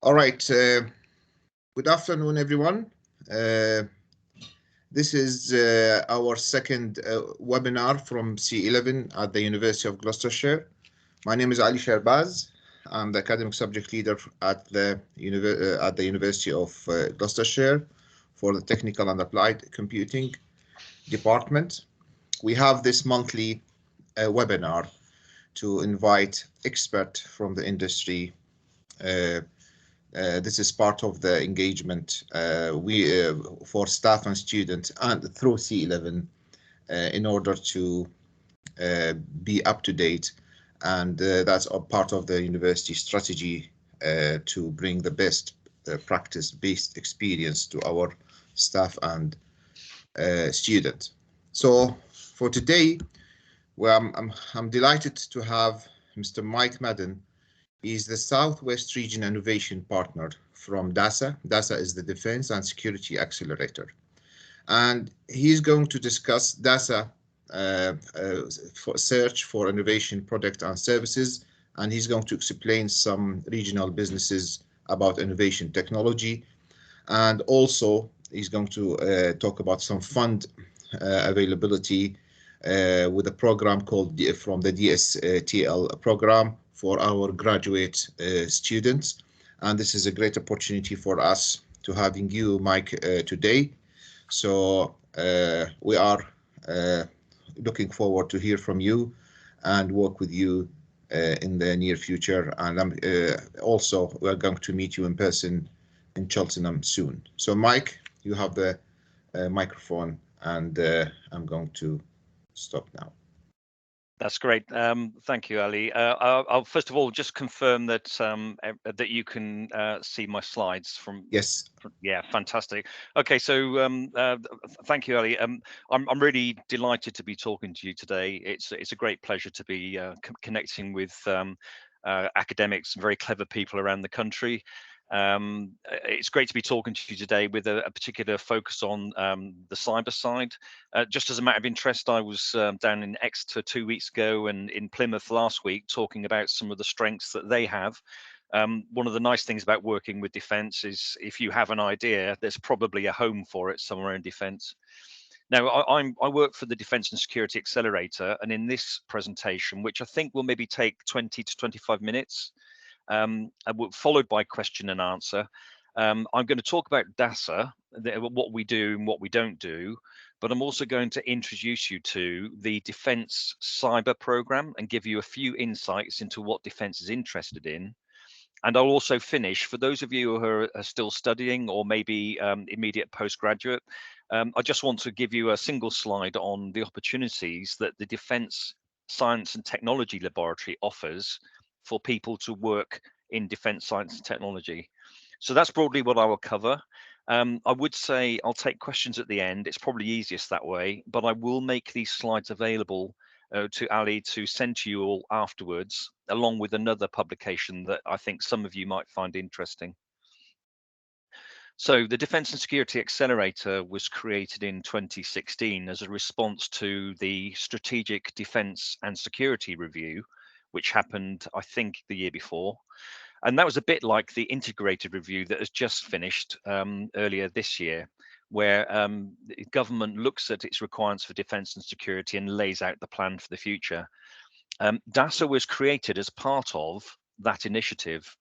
All right. Good afternoon, everyone. This is our second webinar from C11 at the University of Gloucestershire. My name is Ali Sharbaz. I'm the academic subject leader at the University of Gloucestershire for the Technical and Applied Computing department. We have this monthly webinar to invite experts from the industry. This is part of the engagement for staff and students and through C11 in order to be up to date, and that's a part of the university strategy to bring the best practice-based experience to our staff and students. So for today, well, I'm delighted to have Mr. Mike Madden. He's the Southwest Region Innovation Partner from DASA. DASA is the Defense and Security Accelerator. And he's going to discuss DASA for search for innovation product and services. And he's going to explain some regional businesses about innovation technology. And also, he's going to talk about some fund availability with a program called from the DSTL program for our graduate students. And this is a great opportunity for us to having you, Mike, today. So we are looking forward to hear from you and work with you in the near future. And also, we're going to meet you in person in Cheltenham soon. So Mike, you have the microphone, and I'm going to stop now. That's great. Thank you, Ali. I'll first of all just confirm that that you can see my slides from. Yes. Yeah, fantastic. Okay, so thank you, Ali. I'm really delighted to be talking to you today. It's a great pleasure to be connecting with academics, very clever people around the country. It's great to be talking to you today with a particular focus on the cyber side. Just as a matter of interest, I was down in Exeter 2 weeks ago and in Plymouth last week talking about some of the strengths that they have. One of the nice things about working with defence is if you have an idea, there's probably a home for it somewhere in defence. Now, I work for the Defence and Security Accelerator, and in this presentation, which I think will maybe take 20 to 25 minutes, followed by question and answer. I'm going to talk about DASA, what we do and what we don't do, but I'm also going to introduce you to the Defence Cyber Programme and give you a few insights into what Defence is interested in. And I'll also finish, for those of you who are still studying or maybe immediate postgraduate, I just want to give you a single slide on the opportunities that the Defence Science and Technology Laboratory offers for people to work in defence science and technology. So that's broadly what I will cover. I would say I'll take questions at the end. It's probably easiest that way, but I will make these slides available to Ali to send to you all afterwards, along with another publication that I think some of you might find interesting. So the Defence and Security Accelerator was created in 2016 as a response to the Strategic Defence and Security Review, which happened, I think, the year before. And that was a bit like the integrated review that has just finished earlier this year, where the government looks at its requirements for defence and security and lays out the plan for the future. DASA was created as part of that initiative,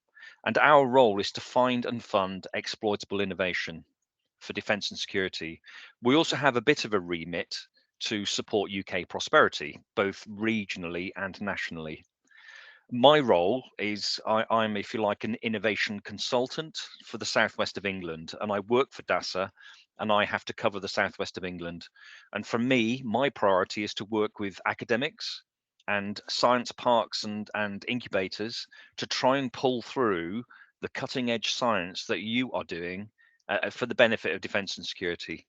and our role is to find and fund exploitable innovation for defence and security. We also have a bit of a remit to support UK prosperity, both regionally and nationally. My role is I'm, if you like, an innovation consultant for the southwest of England, and I work for DASA, and I have to cover the southwest of England. And for me, my priority is to work with academics and science parks and incubators to try and pull through the cutting edge science that you are doing for the benefit of defence and security.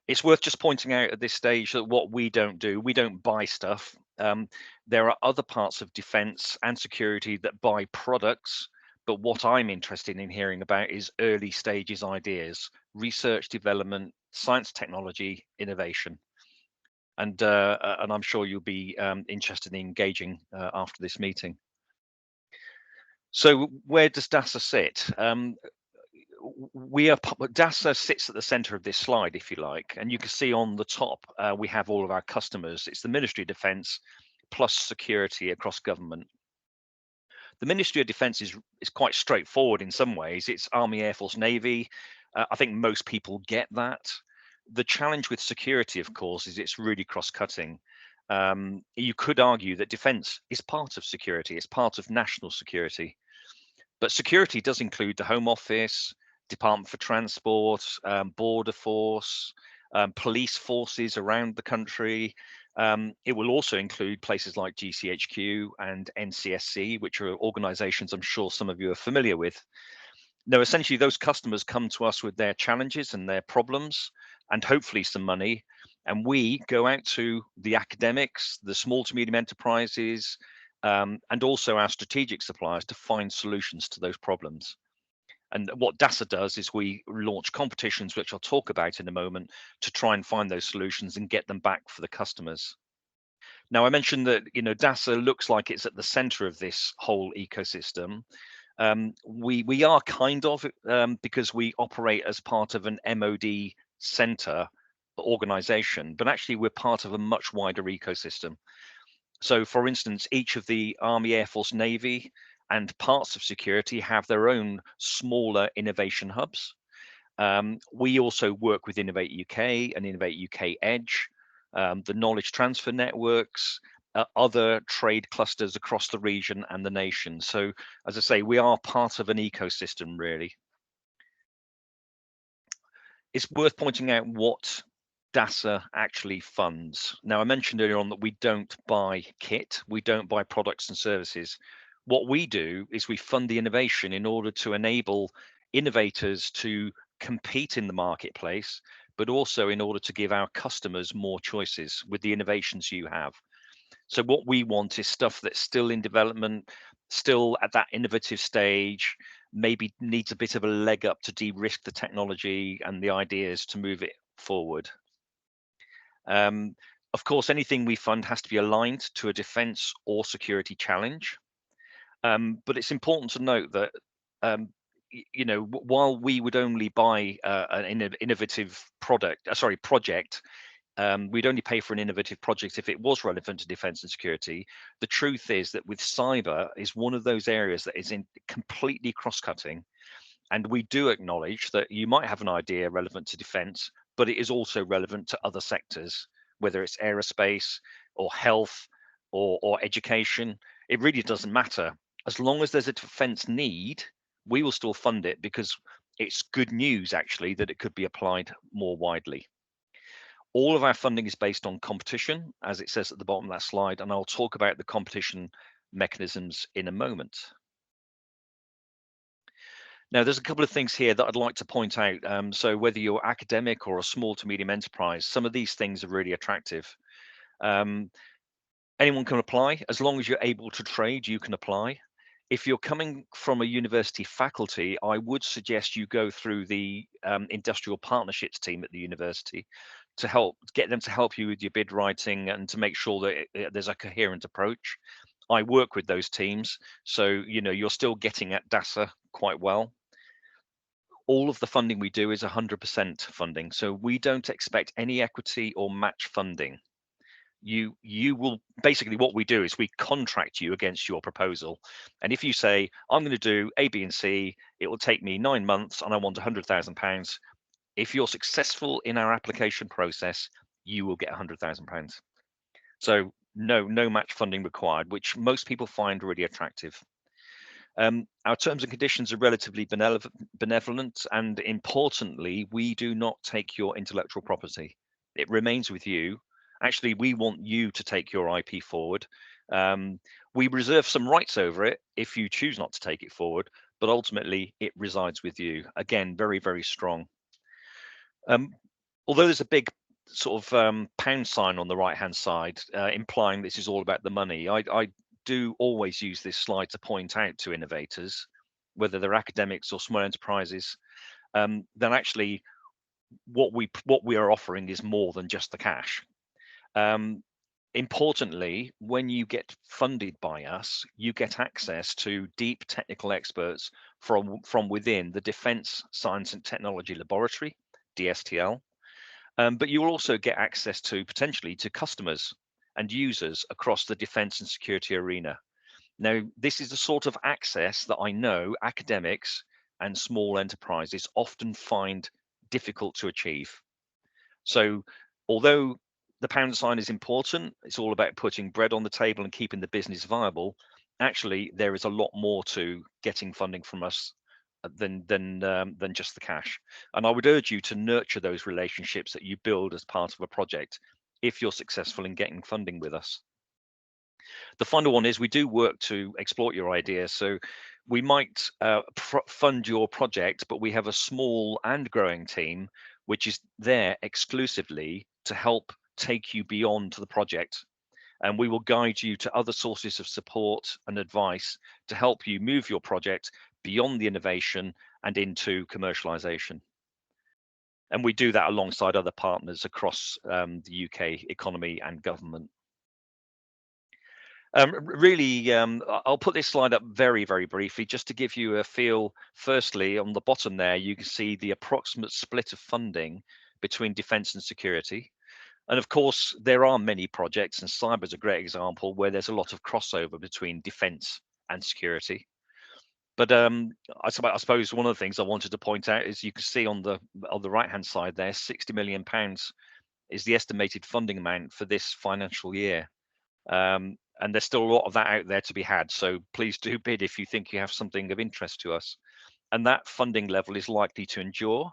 It's worth just pointing out at this stage that what we don't do, we don't buy stuff. There are other parts of defence and security that buy products, but what I'm interested in hearing about is early stages ideas, research, development, science, technology, innovation. And I'm sure you'll be interested in engaging after this meeting. So where does DASA sit? DASA sits at the center of this slide, if you like, and you can see on the top we have all of our customers. It's the Ministry of Defence plus security across government. The Ministry of Defence is quite straightforward in some ways. It's Army, Air Force, Navy. I think most people get that. The challenge with security, of course, is it's really cross-cutting. You could argue that defence is part of security. It's part of national security. But security does include the Home Office, Department for Transport, Border Force, police forces around the country. It will also include places like GCHQ and NCSC, which are organizations I'm sure some of you are familiar with. Now, essentially, those customers come to us with their challenges and their problems, and hopefully some money. And we go out to the academics, the small to medium enterprises, and also our strategic suppliers to find solutions to those problems. And what DASA does is we launch competitions, which I'll talk about in a moment, to try and find those solutions and get them back for the customers. Now, I mentioned that DASA looks like it's at the center of this whole ecosystem. We are kind of because we operate as part of an MOD center organization, but actually we're part of a much wider ecosystem. So, for instance, each of the Army, Air Force, Navy, and parts of security have their own smaller innovation hubs. We also work with Innovate UK and Innovate UK Edge, the knowledge transfer networks, other trade clusters across the region and the nation. So, as I say, we are part of an ecosystem, really. It's worth pointing out what DASA actually funds. Now, I mentioned earlier on that we don't buy kit, we don't buy products and services. What we do is we fund the innovation in order to enable innovators to compete in the marketplace, but also in order to give our customers more choices with the innovations you have. So what we want is stuff that's still in development, still at that innovative stage, maybe needs a bit of a leg up to de-risk the technology and the ideas to move it forward. Of course, anything we fund has to be aligned to a defense or security challenge. But it's important to note that, while we would only buy an innovative project, we'd only pay for an innovative project if it was relevant to defense and security. The truth is that with cyber is one of those areas that is completely cross-cutting. And we do acknowledge that you might have an idea relevant to defense, but it is also relevant to other sectors, whether it's aerospace or health or education. It really doesn't matter. As long as there's a defense need, we will still fund it because it's good news, actually, that it could be applied more widely. All of our funding is based on competition, as it says at the bottom of that slide, and I'll talk about the competition mechanisms in a moment. Now, there's a couple of things here that I'd like to point out. So whether you're academic or a small to medium enterprise, some of these things are really attractive. Anyone can apply. As long as you're able to trade, you can apply. If you're coming from a university faculty, I would suggest you go through the industrial partnerships team at the university to get them to help you with your bid writing and to make sure that there's a coherent approach. I work with those teams, so you're still getting at DASA quite well. All of the funding we do is 100% funding, so we don't expect any equity or match funding. You will basically, what we do is we contract you against your proposal, and if you say I'm going to do A, B, and C, it will take me 9 months and I want £100,000. If you're successful in our application process, you will get £100,000. So no match funding required, which most people find really attractive. Our terms and conditions are relatively benevolent, and importantly, we do not take your intellectual property. It remains with you. Actually, we want you to take your IP forward. We reserve some rights over it if you choose not to take it forward, but ultimately it resides with you. Again, very, very strong. Although there's a big sort of pound sign on the right-hand side, implying this is all about the money, I do always use this slide to point out to innovators, whether they're academics or small enterprises, then actually what we are offering is more than just the cash. Importantly, when you get funded by us, you get access to deep technical experts from within the Defence Science and Technology Laboratory, DSTL. But you will also get access to potentially to customers and users across the defence and security arena. Now, this is the sort of access that I know academics and small enterprises often find difficult to achieve. So, although the pound sign is important, it's all about putting bread on the table and keeping the business viable. Actually, there is a lot more to getting funding from us than just the cash. And I would urge you to nurture those relationships that you build as part of a project if you're successful in getting funding with us. The final one is we do work to exploit your ideas. So we might fund your project, but we have a small and growing team which is there exclusively to help take you beyond the project. And we will guide you to other sources of support and advice to help you move your project beyond the innovation and into commercialization. And we do that alongside other partners across the UK economy and government. Really, I'll put this slide up very, very briefly just to give you a feel. Firstly, on the bottom there, you can see the approximate split of funding between defence and security. And of course, there are many projects, and cyber is a great example where there's a lot of crossover between defence and security. But I suppose one of the things I wanted to point out is you can see on the right-hand side there, £60 million is the estimated funding amount for this financial year. And there's still a lot of that out there to be had. So please do bid if you think you have something of interest to us. And that funding level is likely to endure.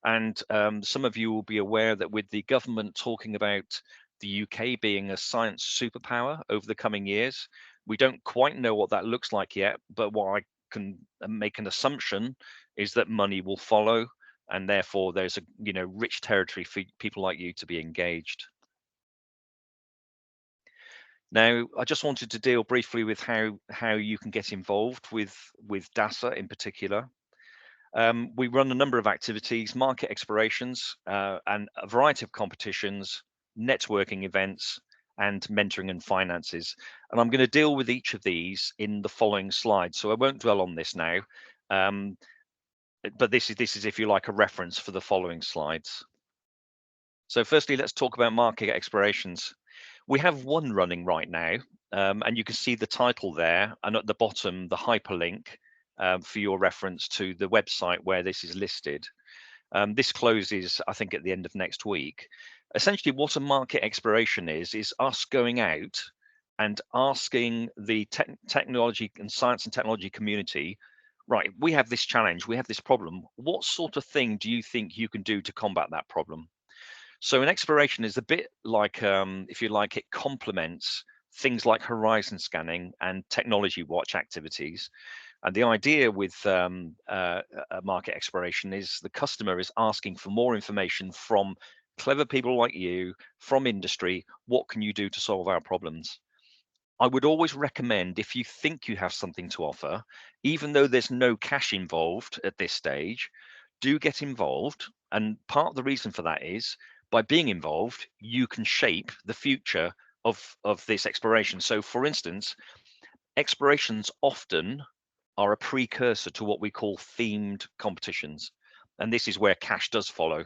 And some of you will be aware that with the government talking about the UK being a science superpower over the coming years, we don't quite know what that looks like yet. But what I can make an assumption is that money will follow. And therefore, there's a rich territory for people like you to be engaged. Now, I just wanted to deal briefly with how you can get involved with DASA in particular. We run a number of activities, market explorations, and a variety of competitions, networking events, and mentoring and finances. And I'm going to deal with each of these in the following slides. So I won't dwell on this now, but this is, if you like, a reference for the following slides. So firstly, let's talk about market explorations. We have one running right now, and you can see the title there, and at the bottom, the hyperlink for your reference to the website where this is listed. This closes, I think, at the end of next week. Essentially, what a market exploration is us going out and asking the technology and science and technology community, right, we have this challenge, we have this problem. What sort of thing do you think you can do to combat that problem? So an exploration is a bit like, if you like, it complements things like horizon scanning and technology watch activities. And the idea with a market exploration is the customer is asking for more information from clever people like you, from industry. What can you do to solve our problems? I would always recommend, if you think you have something to offer, even though there's no cash involved at this stage, do get involved. And part of the reason for that is by being involved, you can shape the future of this exploration. So for instance, explorations often are a precursor to what we call themed competitions. And this is where cash does follow.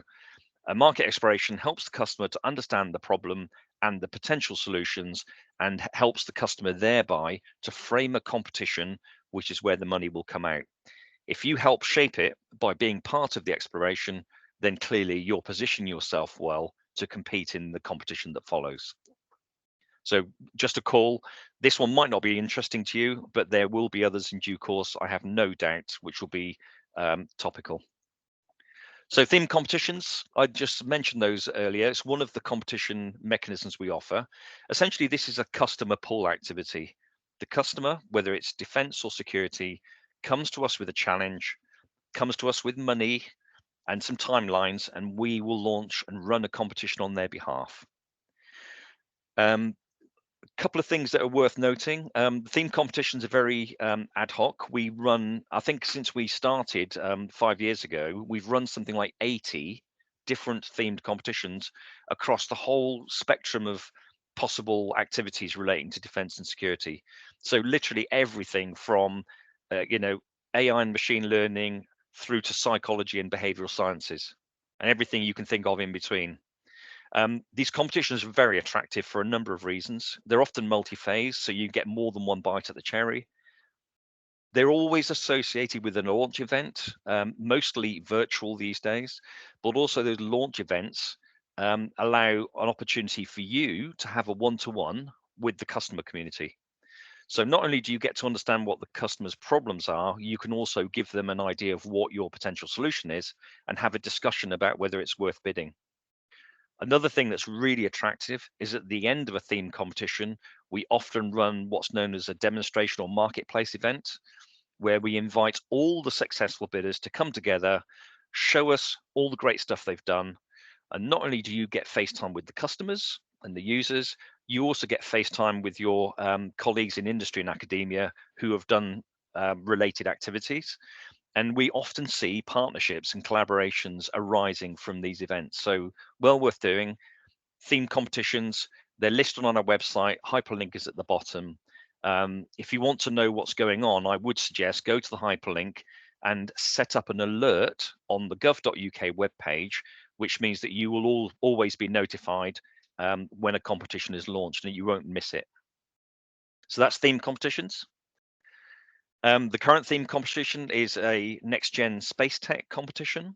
A market exploration helps the customer to understand the problem and the potential solutions, and helps the customer thereby to frame a competition, which is where the money will come out. If you help shape it by being part of the exploration, then clearly you're positioning yourself well to compete in the competition that follows. So just a call, this one might not be interesting to you, but there will be others in due course, I have no doubt, which will be topical. So theme competitions, I just mentioned those earlier. It's one of the competition mechanisms we offer. Essentially, this is a customer pull activity. The customer, whether it's defense or security, comes to us with a challenge, comes to us with money and some timelines, and we will launch and run a competition on their behalf. A couple of things that are worth noting. Theme competitions are very ad hoc. We run, I think since we started 5 years ago, we've run something like 80 different themed competitions across the whole spectrum of possible activities relating to defense and security. So literally everything from, AI and machine learning through to psychology and behavioral sciences, and everything you can think of in between. These competitions are very attractive for a number of reasons. They're often multi-phase, so you get more than one bite at the cherry. They're always associated with a launch event, mostly virtual these days, but also those launch events allow an opportunity for you to have a one-to-one with the customer community. So not only do you get to understand what the customer's problems are, you can also give them an idea of what your potential solution is and have a discussion about whether it's worth bidding. Another thing that's really attractive is at the end of a theme competition, we often run what's known as a demonstration or marketplace event, where we invite all the successful bidders to come together, show us all the great stuff they've done. And not only do you get face time with the customers and the users, you also get face time with your colleagues in industry and academia who have done related activities. And we often see partnerships and collaborations arising from these events. So well worth doing. Theme competitions, they're listed on our website. Hyperlink is at the bottom. If you want to know what's going on, I would suggest go to the hyperlink and set up an alert on the gov.uk webpage, which means that you will always be notified when a competition is launched and you won't miss it. So that's theme competitions. The current theme competition is a next-gen space tech competition.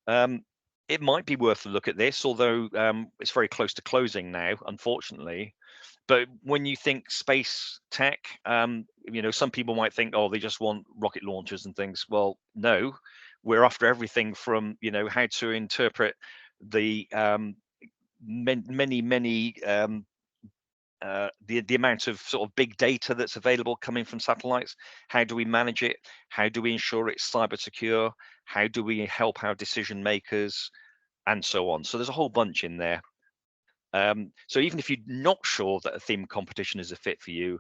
It might be worth a look at this, although it's very close to closing now, unfortunately. But when you think space tech, some people might think, oh, they just want rocket launchers and things. Well, no, we're after everything from, how to interpret the the amount of sort of big data that's available coming from satellites. How do we manage it? How do we ensure it's cyber secure? How do we help our decision makers? And so on. So there's a whole bunch in there. So even if you're not sure that a theme competition is a fit for you,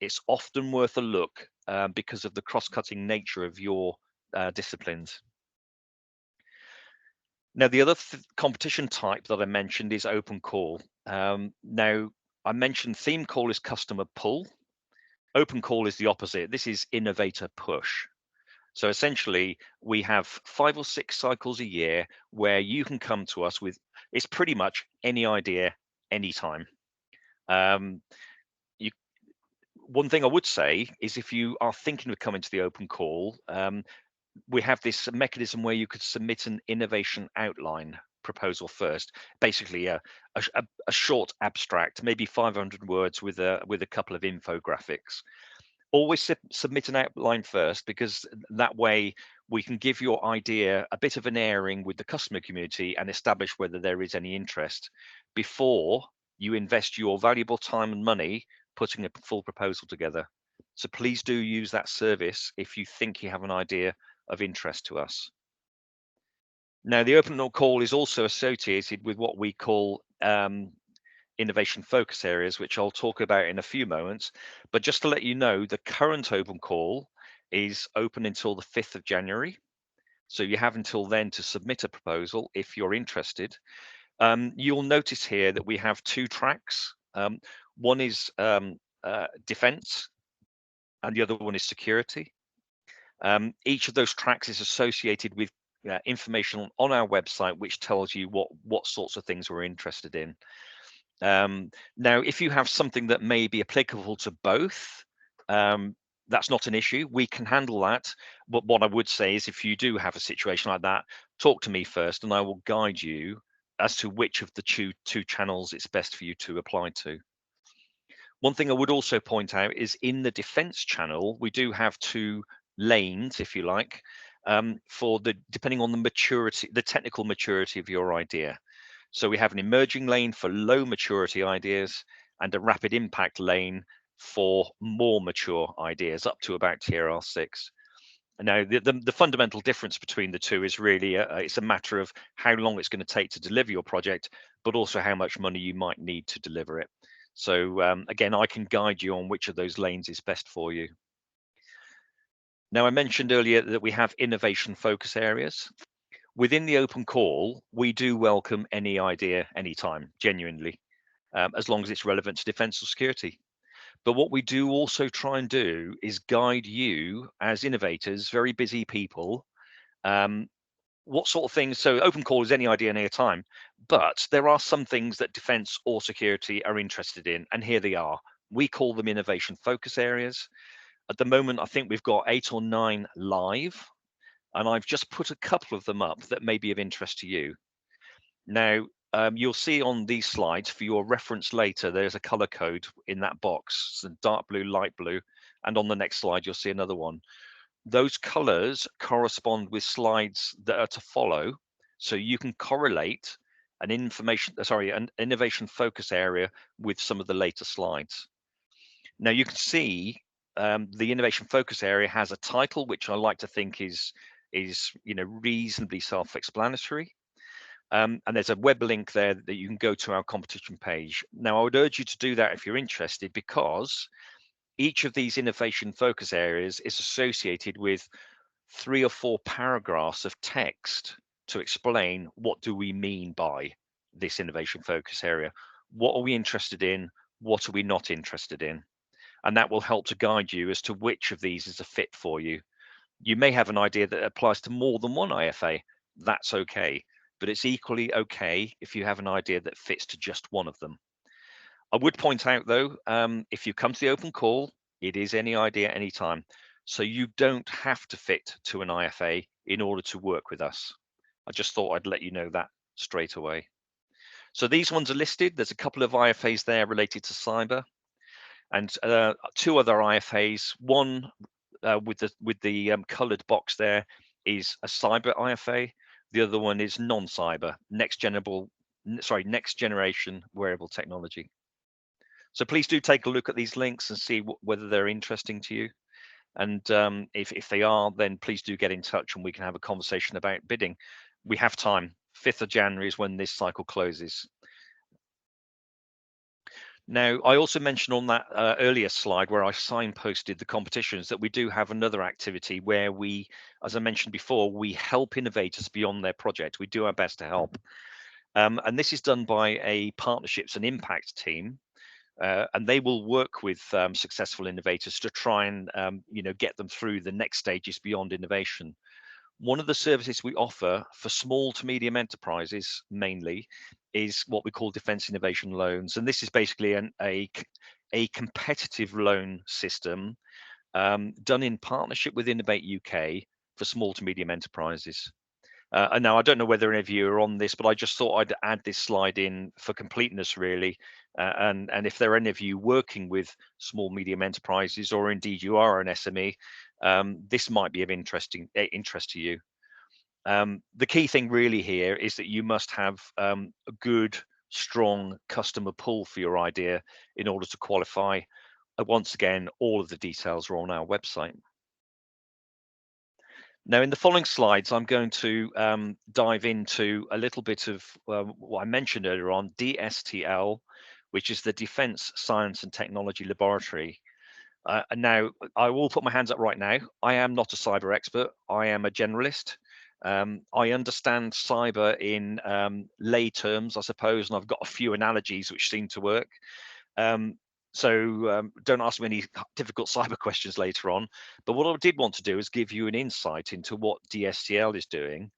it's often worth a look because of the cross-cutting nature of your disciplines. Now, the other competition type that I mentioned is open call. Now, I mentioned theme call is customer pull. Open call is the opposite. This is innovator push. So essentially, we have 5 or 6 cycles a year where you can come to us with, it's pretty much any idea, anytime. One thing I would say is if you are thinking of coming to the open call, we have this mechanism where you could submit an innovation outline proposal first, basically a short abstract, maybe 500 words with a couple of infographics. Always submit an outline first, because that way we can give your idea a bit of an airing with the customer community and establish whether there is any interest before you invest your valuable time and money putting a full proposal together. So please do use that service if you think you have an idea of interest to us. Now, the open call is also associated with what we call innovation focus areas, which I'll talk about in a few moments. But just to let you know, the current open call is open until the 5th of January. So you have until then to submit a proposal if you're interested. You'll notice here that we have 2 tracks. One is defense and the other one is security. Each of those tracks is associated with information on our website, which tells you what sorts of things we're interested in. Now, if you have something that may be applicable to both, that's not an issue. We can handle that. But what I would say is if you do have a situation like that, talk to me first and I will guide you as to which of the two channels it's best for you to apply to. One thing I would also point out is in the defense channel, we do have 2 lanes, if you like, for depending on the maturity, the technical maturity of your idea. So we have an emerging lane for low maturity ideas and a rapid impact lane for more mature ideas up to about TRL6. Now, the fundamental difference between the 2 is really it's a matter of how long it's going to take to deliver your project, but also how much money you might need to deliver it. So again, I can guide you on which of those lanes is best for you. Now, I mentioned earlier that we have innovation focus areas. Within the open call, we do welcome any idea, anytime, genuinely. as long as it's relevant to defense or security. But what we do also try and do is guide you as innovators, very busy people, what sort of things. So open call is any idea, any time, but there are some things that defense or security are interested in, and here they are. We call them innovation focus areas. At the moment, I think we've got 8 or 9 live, and I've just put a couple of them up that may be of interest to you. Now, you'll see on these slides for your reference later, there's a color code in that box, so dark blue, light blue, and on the next slide, you'll see another one. Those colors correspond with slides that are to follow, so you can correlate an innovation focus area with some of the later slides. Now you can see the innovation focus area has a title, which I like to think is reasonably self-explanatory. And there's a web link there that you can go to our competition page. Now, I would urge you to do that if you're interested, because each of these innovation focus areas is associated with 3 or 4 paragraphs of text to explain what do we mean by this innovation focus area. What are we interested in? What are we not interested in? And that will help to guide you as to which of these is a fit for you. You may have an idea that applies to more than one IFA. That's okay. But it's equally okay if you have an idea that fits to just one of them. I would point out, though, if you come to the open call, it is any idea, anytime. So you don't have to fit to an IFA in order to work with us. I just thought I'd let you know that straight away. So these ones are listed. There's a couple of IFAs there related to cyber, and 2 other IFAs. One with the coloured box there is a cyber IFA. The other one is non-cyber, next generation wearable technology. So please do take a look at these links and see whether they're interesting to you. And if they are, then please do get in touch and we can have a conversation about bidding. We have time. 5th of January is when this cycle closes. Now, I also mentioned on that earlier slide where I signposted the competitions that we do have another activity where we, as I mentioned before, we help innovators beyond their project. We do our best to help. And this is done by a partnerships and impact team. And they will work with successful innovators to try and get them through the next stages beyond innovation. One of the services we offer for small to medium enterprises mainly is what we call defense innovation loans, and this is basically a competitive loan system done in partnership with Innovate UK for small to medium enterprises. And now I don't know whether any of you are on this, but I just thought I'd add this slide in for completeness, really. And if there are any of you working with small, medium enterprises, or indeed you are an SME, this might be of interest to you. The key thing really here is that you must have a good, strong customer pull for your idea in order to qualify. Once again, all of the details are on our website. Now, in the following slides, I'm going to dive into a little bit of what I mentioned earlier on, DSTL, which is the Defence Science and Technology Laboratory. And now, I will put my hands up right now. I am not a cyber expert. I am a generalist. I understand cyber in lay terms, I suppose, and I've got a few analogies which seem to work. So don't ask me any difficult cyber questions later on. But what I did want to do is give you an insight into what DSTL is doing,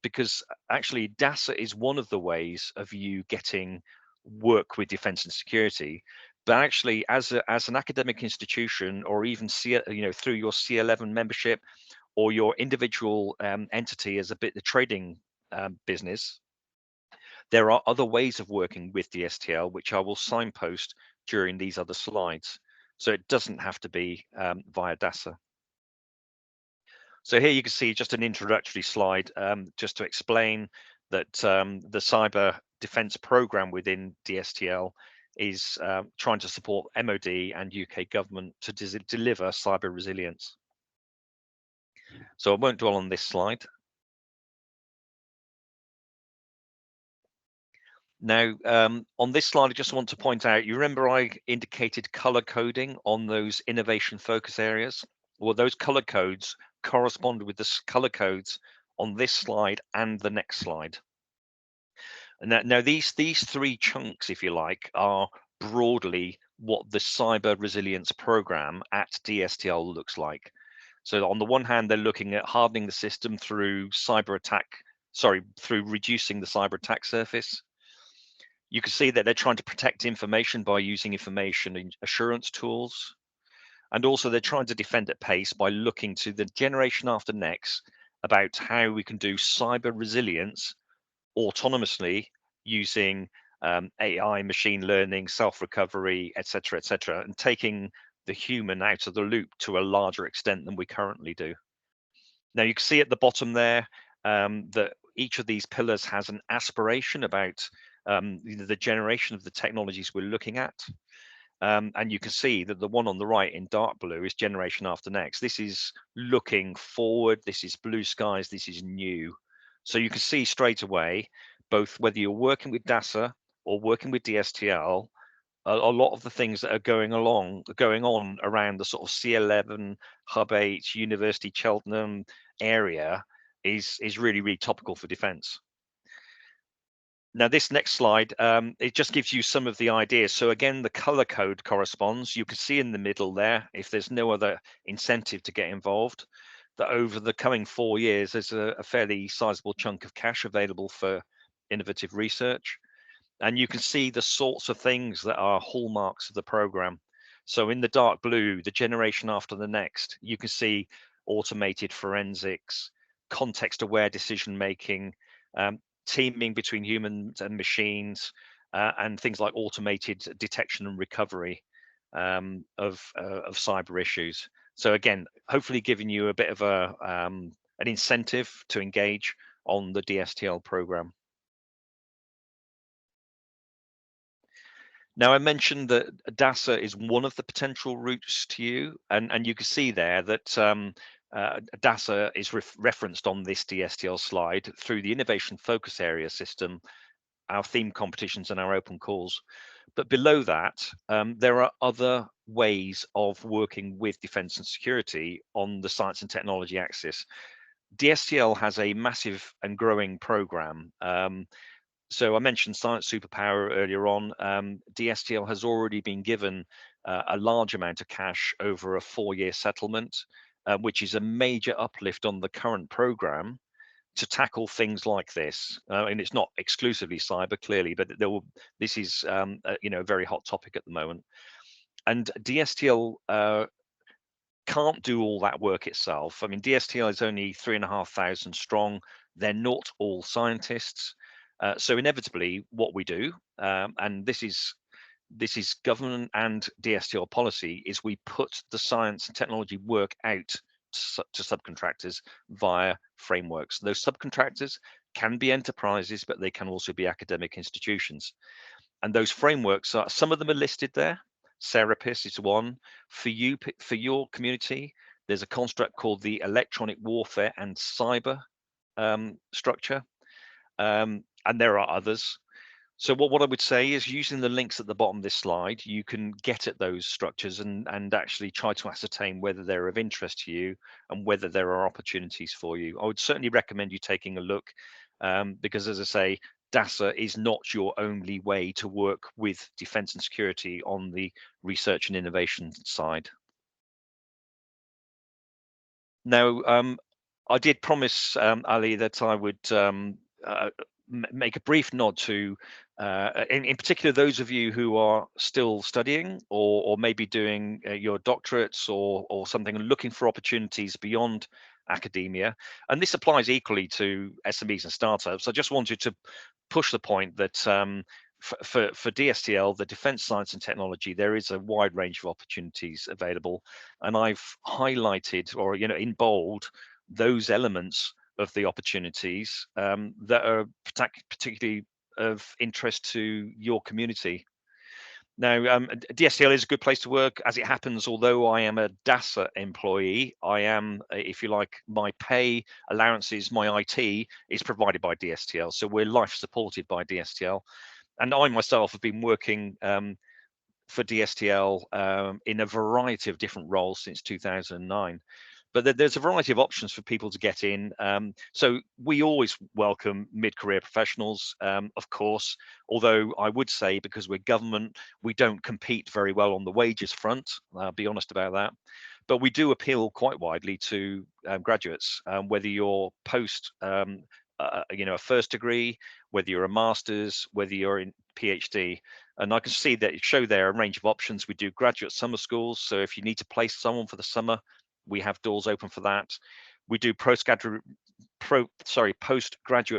because actually DASA is one of the ways of you getting work with defense and security. But actually, as an academic institution, or even through your C11 membership, or your individual entity as the trading business, there are other ways of working with DSTL, which I will signpost during these other slides. So it doesn't have to be via DASA. So here you can see just an introductory slide just to explain that the cyber defense program within DSTL is trying to support MOD and UK government to deliver cyber resilience. So I won't dwell on this slide. Now, on this slide, I just want to point out, you remember I indicated color coding on those innovation focus areas? Well, those color codes correspond with the color codes on this slide and the next slide. Now these three chunks, if you like, are broadly what the cyber resilience program at DSTL looks like. So on the one hand, they're looking at hardening the system through through reducing the cyber attack surface. You can see that they're trying to protect information by using information assurance tools. And also they're trying to defend at pace by looking to the generation after next about how we can do cyber resilience autonomously using AI, machine learning, self-recovery, etc., and taking the human out of the loop to a larger extent than we currently do. Now you can see at the bottom there that each of these pillars has an aspiration about the generation of the technologies we're looking at. And you can see that the one on the right in dark blue is generation after next. This is looking forward. This is blue skies. This is new. So you can see straight away, both whether you're working with DASA or working with DSTL, a lot of the things that are going on around the sort of C11, Hub 8, University Cheltenham area is really, really topical for defence. Now this next slide, it just gives you some of the ideas. So again, the color code corresponds. You can see in the middle there, if there's no other incentive to get involved, that over the coming 4 years, there's a fairly sizable chunk of cash available for innovative research. And you can see the sorts of things that are hallmarks of the program. So in the dark blue, the generation after the next, you can see automated forensics, context-aware decision-making, teaming between humans and machines, and things like automated detection and recovery of cyber issues. So again, hopefully giving you a bit of an incentive to engage on the DSTL program. Now, I mentioned that DASA is one of the potential routes to you, and you can see there that DASA is referenced on this DSTL slide through the Innovation Focus Area system, our theme competitions and our open calls. But below that, there are other ways of working with defence and security on the science and technology axis. DSTL has a massive and growing program. So I mentioned science superpower earlier on. DSTL has already been given a large amount of cash over a 4-year settlement, which is a major uplift on the current program to tackle things like this. And it's not exclusively cyber, clearly, but this is a very hot topic at the moment. And DSTL can't do all that work itself. I mean, DSTL is only 3,500 strong. They're not all scientists. So inevitably, what we do, and this is government and DSTL policy, is we put the science and technology work out to subcontractors via frameworks. Those subcontractors can be enterprises, but they can also be academic institutions. And those frameworks are, some of them are listed there. Serapis is one. For your community, there's a construct called the Electronic Warfare and Cyber structure. And there are others. So what I would say is, using the links at the bottom of this slide, you can get at those structures and actually try to ascertain whether they're of interest to you and whether there are opportunities for you. I would certainly recommend you taking a look, because, as I say, DASA is not your only way to work with defence and security on the research and innovation side. Now, I did promise Ali that I would make a brief nod to, in particular, those of you who are still studying or maybe doing your doctorates or something, and looking for opportunities beyond academia. And this applies equally to SMEs and startups. I just wanted to push the point that for DSTL, the defence science and technology, there is a wide range of opportunities available. And I've highlighted, or in bold, those elements of the opportunities that are particularly of interest to your community. Now, DSTL is a good place to work. As it happens, although I am a DASA employee, I am, if you like, my pay, allowances, my IT is provided by DSTL. So we're life supported by DSTL. And I myself have been working for DSTL in a variety of different roles since 2009. But there's a variety of options for people to get in. So we always welcome mid-career professionals, of course, although I would say, because we're government, we don't compete very well on the wages front. I'll be honest about that. But we do appeal quite widely to graduates, whether you're post, a first degree, whether you're a master's, whether you're in PhD. And I can see that it show there a range of options. We do graduate summer schools. So if you need to place someone for the summer, we have doors open for that. We do postgraduate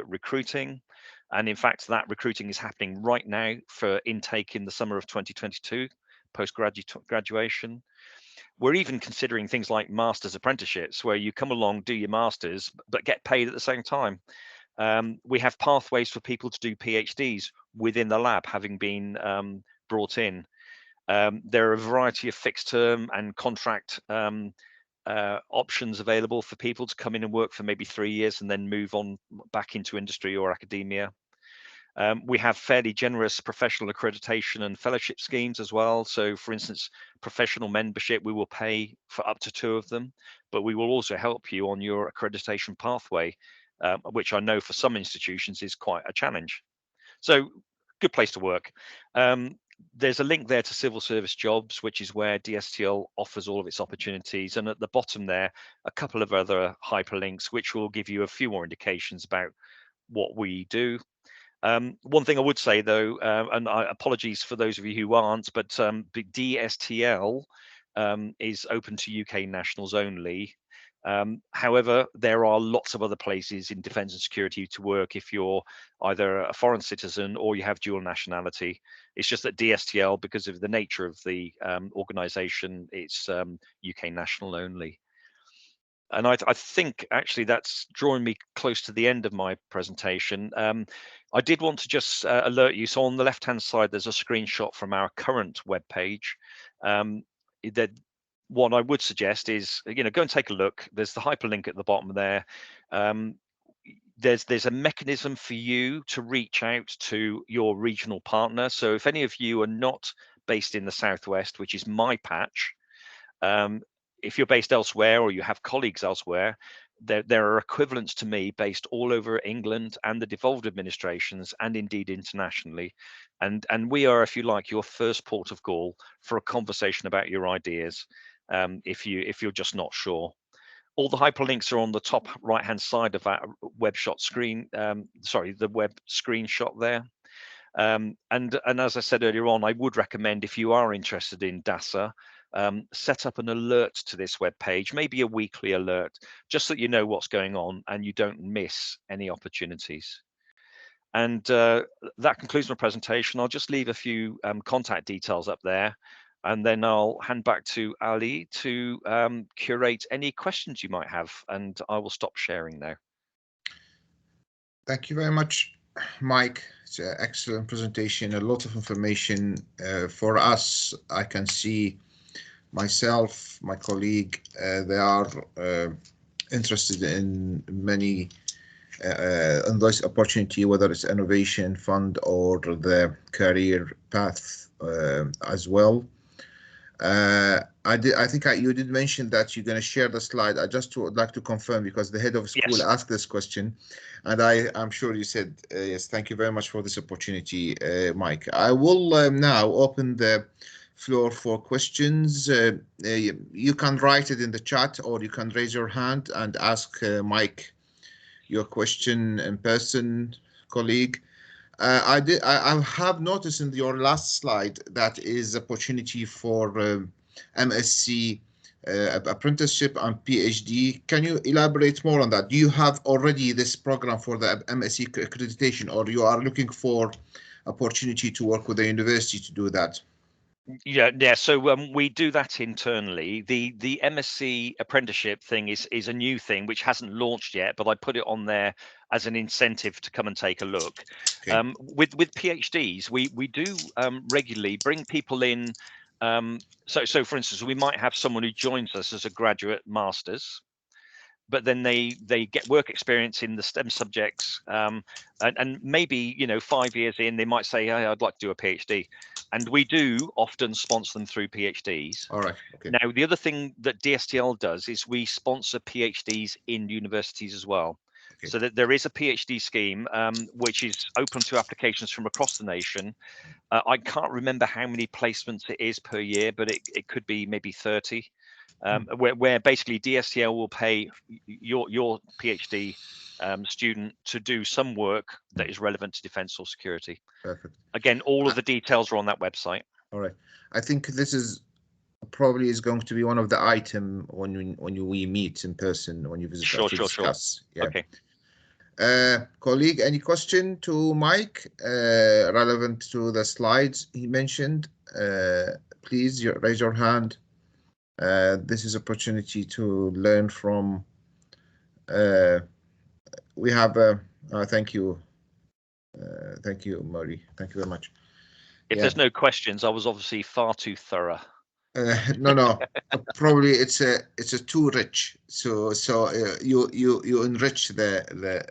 recruiting. And in fact, that recruiting is happening right now for intake in the summer of 2022, graduation. We're even considering things like master's apprenticeships, where you come along, do your master's, but get paid at the same time. We have pathways for people to do PhDs within the lab, having been brought in. There are a variety of fixed term and contract options available for people to come in and work for maybe 3 years and then move on back into industry or academia. We have fairly generous professional accreditation and fellowship schemes as well. So for instance, professional membership, we will pay for up to 2 of them, but we will also help you on your accreditation pathway, which I know for some institutions is quite a challenge. So good place to work. There's a link there to civil service jobs, which is where DSTL offers all of its opportunities. And at the bottom there, a couple of other hyperlinks, which will give you a few more indications about what we do. One thing I would say though, and apologies for those of you who aren't, but the DSTL is open to UK nationals only. However, there are lots of other places in defence and security to work if you're either a foreign citizen or you have dual nationality. It's just that DSTL, because of the nature of the organisation, it's UK national only. And I think actually that's drawing me close to the end of my presentation. I did want to just alert you. So on the left-hand side, there's a screenshot from our current web page. That what I would suggest is, go and take a look. There's the hyperlink at the bottom there. There's a mechanism for you to reach out to your regional partner. So if any of you are not based in the Southwest, which is my patch, if you're based elsewhere or you have colleagues elsewhere, there are equivalents to me based all over England and the devolved administrations, and indeed internationally. And we are, if you like, your first port of call for a conversation about your ideas, if you're just not sure. All the hyperlinks are on the top right-hand side of that web the web screenshot there. And as I said earlier on, I would recommend, if you are interested in DASA, set up an alert to this web page, maybe a weekly alert, just so you know what's going on and you don't miss any opportunities. And that concludes my presentation. I'll just leave a few contact details up there, and then I'll hand back to Ali to curate any questions you might have, and I will stop sharing now. Thank you very much, Mike. It's an excellent presentation, a lot of information for us. I can see myself, my colleague, they are interested in many in this opportunity, whether it's innovation fund or the career path as well. I think you did mention that you're going to share the slide. I just would like to confirm, because the head of school asked this question, and I'm sure you said yes. Thank you very much for this opportunity, Mike. I will now open the floor for questions. You can write it in the chat, or you can raise your hand and ask Mike your question in person, colleague. I have noticed in your last slide that is opportunity for MSc apprenticeship and PhD. Can you elaborate more on that? Do you have already this program for the MSc accreditation, or you are looking for opportunity to work with the university to do that? Yeah. So we do that internally. The MSc apprenticeship thing is a new thing which hasn't launched yet, but I put it on there as an incentive to come and take a look. Okay. With PhDs, we do regularly bring people in. So for instance, we might have someone who joins us as a graduate master's, but then they get work experience in the STEM subjects, and maybe 5 years in, they might say, hey, I'd like to do a PhD. and we do often sponsor them through PhDs. All right. Okay. Now, the other thing that DSTL does is we sponsor PhDs in universities as well. Okay. So that there is a PhD scheme which is open to applications from across the nation. I can't remember how many placements it is per year, but it could be maybe 30, where basically DSTL will pay your PhD student to do some work that is relevant to defense or security. Perfect. Again, all of the details are on that website. All right. I think this is probably going to be one of the item when we meet in person, when you visit us to discuss. Yeah. Okay. Colleague, any question to Mike relevant to the slides he mentioned? Please raise your hand. This is opportunity to learn from. We have thank you, Murray. Thank you very much. If there's no questions, I was obviously far too thorough. No. Probably it's too rich. So you enrich the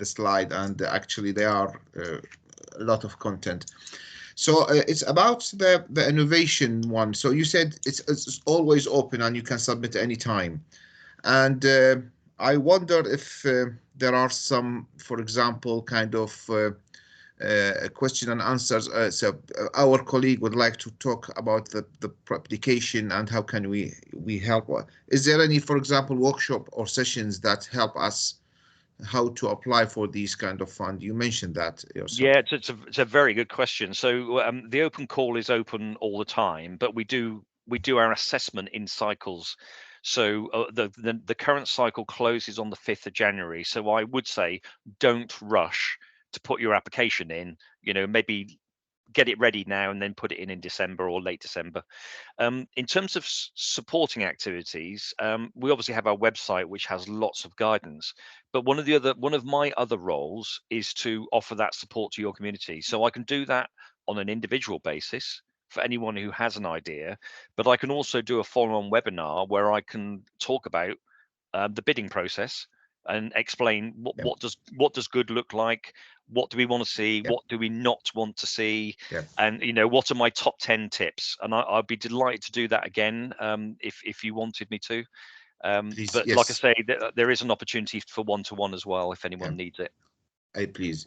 slide, and actually there are a lot of content. So it's about the innovation one. So you said it's always open and you can submit anytime. And I wonder if there are some, for example, kind of question and answers. So our colleague would like to talk about the application and how can we help. Is there any, for example, workshop or sessions that help us how to apply for these kind of fund? You mentioned that yourself. Yeah, it's a very good question. So the open call is open all the time, but we do our assessment in cycles. So the current cycle closes on the 5th of January. So I would say don't rush to put your application in. Maybe get it ready now and then put it in December or late December. In terms of supporting activities, we obviously have our website, which has lots of guidance. But one of my other roles is to offer that support to your community. So I can do that on an individual basis for anyone who has an idea, but I can also do a follow-on webinar where I can talk about the bidding process and explain what does good look like, what do we want to see, what do we not want to see, and what are my top 10 tips. And I'd be delighted to do that again if you wanted me to. Please, but like I say, there is an opportunity for one-to-one as well if anyone needs it. Please.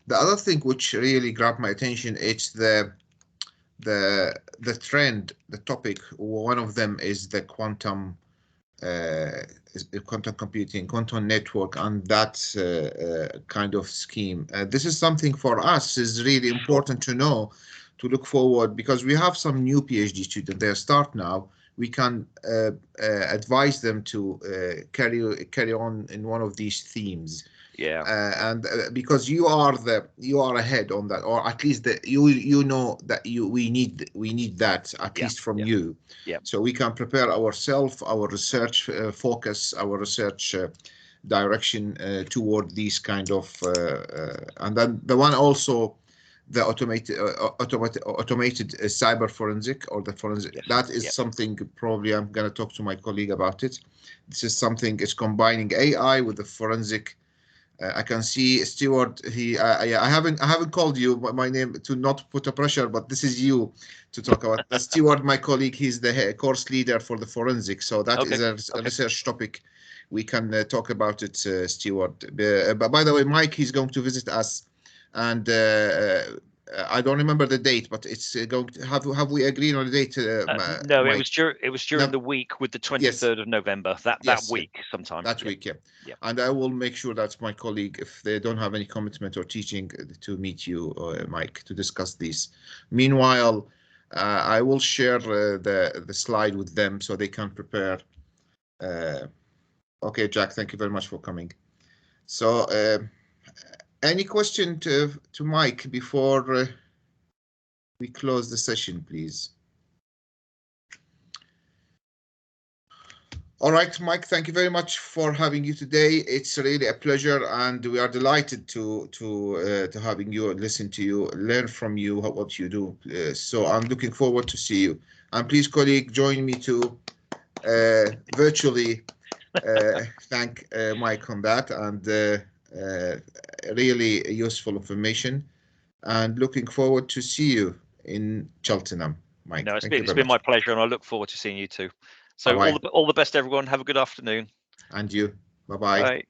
The other thing which really grabbed my attention, it's the trend, the topic. One of them is the quantum computing, quantum network, and that kind of scheme. This is something for us is really important to know, to look forward, because we have some new PhD students. They start now. We can advise them to carry on in one of these themes. And because you are ahead on that, or at least you know that we need that at least from you. So we can prepare ourselves, our research focus, our research direction toward these kind of and then the one also the automated cyber forensic, or the forensic. That is something probably I'm going to talk to my colleague about it. This is something, it's combining AI with the forensic. I can see Stewart. I haven't called you by my name to not put a pressure, but this is you to talk about. Stewart, my colleague, he's the course leader for the forensic. So that is a research topic. We can talk about it, Stewart. But by the way, Mike, he's going to visit us, and I don't remember the date, but it's going to have we agreed on the date? No, Mike? It was during the week with the 23rd of November. That week sometime. That week, And I will make sure that my colleague, if they don't have any commitment or teaching, to meet you, Mike, to discuss this. Meanwhile, I will share the slide with them so they can prepare. Okay, Jack, thank you very much for coming. So. Any question to Mike before we close the session, please? All right, Mike, thank you very much for having you today. It's really a pleasure, and we are delighted to having you, listen to you, learn from you what you do. So I'm looking forward to see you. And please, colleague, join me to virtually thank Mike on that, and really useful information. and looking forward to see you in Cheltenham, Mike. No, Thank you it's very been much. my pleasure, and I look forward to seeing you too. So Bye-bye. all the best, everyone. Have a good afternoon. And you. Bye-bye. Bye.